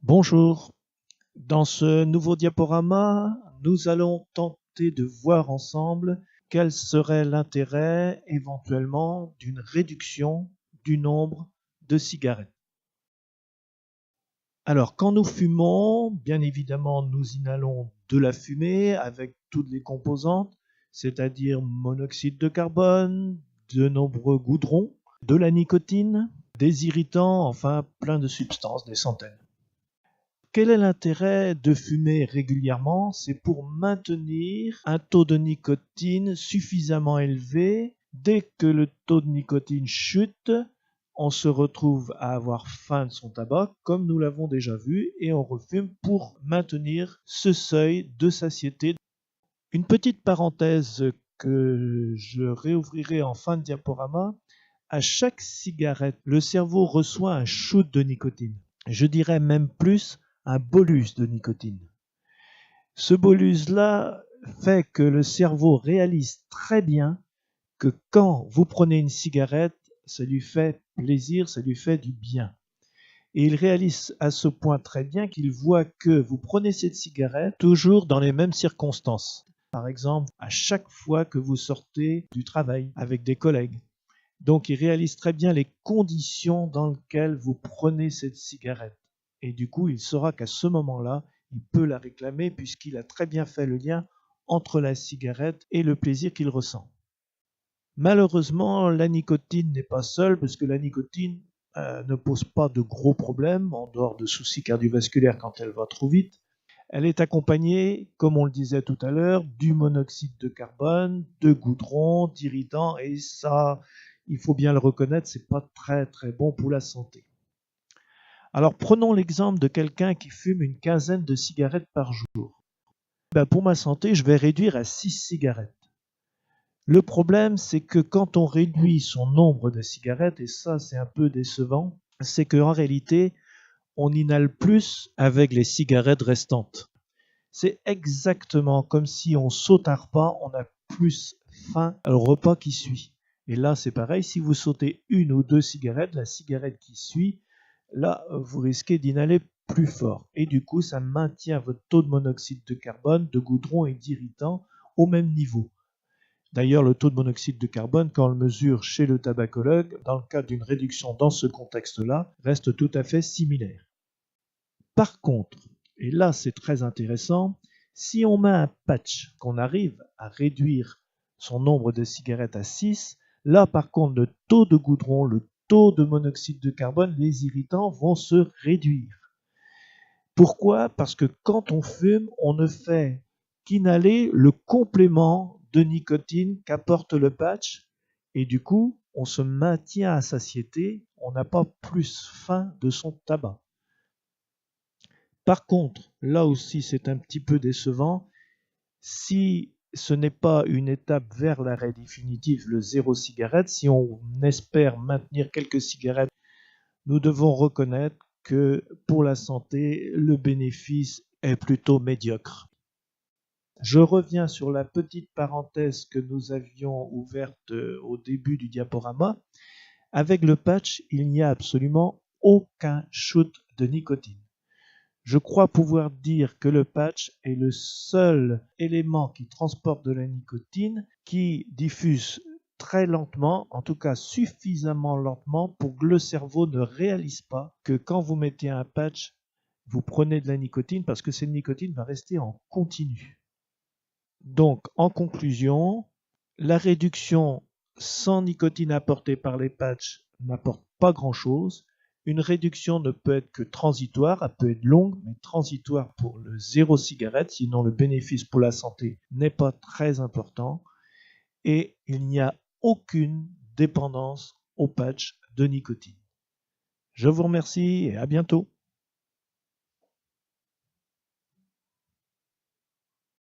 Bonjour, dans ce nouveau diaporama, nous allons tenter de voir ensemble quel serait l'intérêt éventuellement d'une réduction du nombre de cigarettes. Alors, quand nous fumons, bien évidemment, nous inhalons de la fumée avec toutes les composantes, c'est-à-dire monoxyde de carbone, de nombreux goudrons, de la nicotine, des irritants, enfin plein de substances, des centaines. Quel est l'intérêt de fumer régulièrement? C'est pour maintenir un taux de nicotine suffisamment élevé. Dès que le taux de nicotine chute, on se retrouve à avoir faim de son tabac, comme nous l'avons déjà vu, et on refume pour maintenir ce seuil de satiété. Une petite parenthèse que je réouvrirai en fin de diaporama. À chaque cigarette, le cerveau reçoit un shoot de nicotine. Je dirais même plus, un bolus de nicotine. Ce bolus-là fait que le cerveau réalise très bien que quand vous prenez une cigarette, ça lui fait plaisir, ça lui fait du bien. Et il réalise à ce point très bien qu'il voit que vous prenez cette cigarette toujours dans les mêmes circonstances. Par exemple, à chaque fois que vous sortez du travail avec des collègues. Donc il réalise très bien les conditions dans lesquelles vous prenez cette cigarette. Et du coup, il saura qu'à ce moment-là, il peut la réclamer puisqu'il a très bien fait le lien entre la cigarette et le plaisir qu'il ressent. Malheureusement, la nicotine n'est pas seule parce que la nicotine ne pose pas de gros problèmes en dehors de soucis cardiovasculaires quand elle va trop vite. Elle est accompagnée, comme on le disait tout à l'heure, du monoxyde de carbone, de goudron, d'irritants, et ça, il faut bien le reconnaître, c'est pas très très bon pour la santé. Alors prenons l'exemple de quelqu'un qui fume une quinzaine de cigarettes par jour. Pour ma santé, je vais réduire à 6 cigarettes. Le problème, c'est que quand on réduit son nombre de cigarettes, et ça c'est un peu décevant, c'est qu'en réalité, on inhale plus avec les cigarettes restantes. C'est exactement comme si on saute un repas, on a plus faim au repas qui suit. Et là, c'est pareil, si vous sautez une ou deux cigarettes, la cigarette qui suit, là, vous risquez d'inhaler plus fort. Et du coup, ça maintient votre taux de monoxyde de carbone, de goudron et d'irritant au même niveau. D'ailleurs, le taux de monoxyde de carbone, quand on le mesure chez le tabacologue, dans le cas d'une réduction dans ce contexte-là, reste tout à fait similaire. Par contre, et là c'est très intéressant, si on met un patch, qu'on arrive à réduire son nombre de cigarettes à 6, là par contre le taux de goudron, le taux de monoxyde de carbone, les irritants vont se réduire. Pourquoi? Parce que quand on fume, on ne fait qu'inhaler le complément de nicotine qu'apporte le patch et du coup on se maintient à satiété, on n'a pas plus faim de son tabac. Par contre, là aussi c'est un petit peu décevant, si ce n'est pas une étape vers l'arrêt définitif, le zéro cigarette, si on espère maintenir quelques cigarettes, nous devons reconnaître que pour la santé, le bénéfice est plutôt médiocre. Je reviens sur la petite parenthèse que nous avions ouverte au début du diaporama. Avec le patch, il n'y a absolument aucun shoot de nicotine. Je crois pouvoir dire que le patch est le seul élément qui transporte de la nicotine, qui diffuse très lentement, en tout cas suffisamment lentement pour que le cerveau ne réalise pas que quand vous mettez un patch, vous prenez de la nicotine parce que cette nicotine va rester en continu. Donc, en conclusion, la réduction sans nicotine apportée par les patchs n'apporte pas grand-chose. Une réduction ne peut être que transitoire, elle peut être longue, mais transitoire pour le zéro cigarette, sinon le bénéfice pour la santé n'est pas très important. Et il n'y a aucune dépendance au patch de nicotine. Je vous remercie et à bientôt.